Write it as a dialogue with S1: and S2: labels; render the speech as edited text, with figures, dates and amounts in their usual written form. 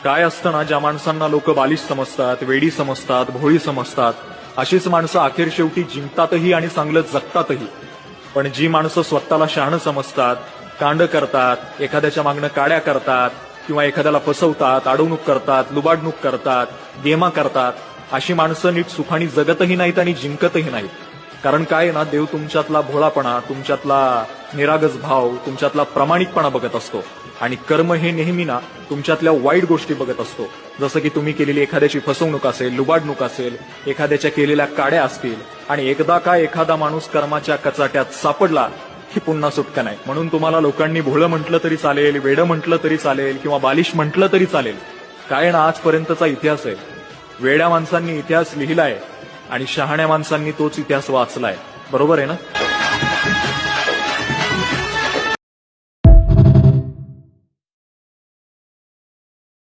S1: काय असतं ना, ज्या माणसांना लोक बालिश समजतात, वेडी समजतात, भोळी समजतात, अशीच माणसं अखेर शेवटी जिंकतातही आणि चांगलं जगतातही. पण जी माणसं स्वतःला शहाणं समजतात, कांड करतात, एखाद्याच्या मागणं काड्या करतात किंवा एखाद्याला फसवतात, अडवणूक करतात, लुबाडणूक करतात, गेमा करतात, अशी माणसं नीट सुखाने जगतही नाहीत आणि जिंकतही नाहीत. कारण काय आहे ना, देव तुमच्यातला भोळापणा, तुमच्यातला निरागस भाव, तुमच्यातला प्रामाणिकपणा बघत असतो आणि कर्म हे नेहमी ना तुमच्यातल्या वाईट गोष्टी बघत असतो. जसं की तुम्ही केलेली एखाद्याची फसवणूक असेल, लुबाडणूक असेल, एखाद्याच्या केलेल्या काड्या असतील, आणि एकदा का एखादा माणूस कर्माच्या कचाट्यात सापडला की पुन्हा सुटका नाही. म्हणून तुम्हाला लोकांनी भोळं म्हटलं तरी चालेल, वेडं म्हटलं तरी चालेल किंवा बालिश म्हटलं तरी चालेल. काय ना, आजपर्यंतचा इतिहास आहे. वेड्या माणसांनी इतिहास लिहिलाय आणि शहाण्या माणसांनी तोच इतिहास वाचलाय. बरोबर आहे ना?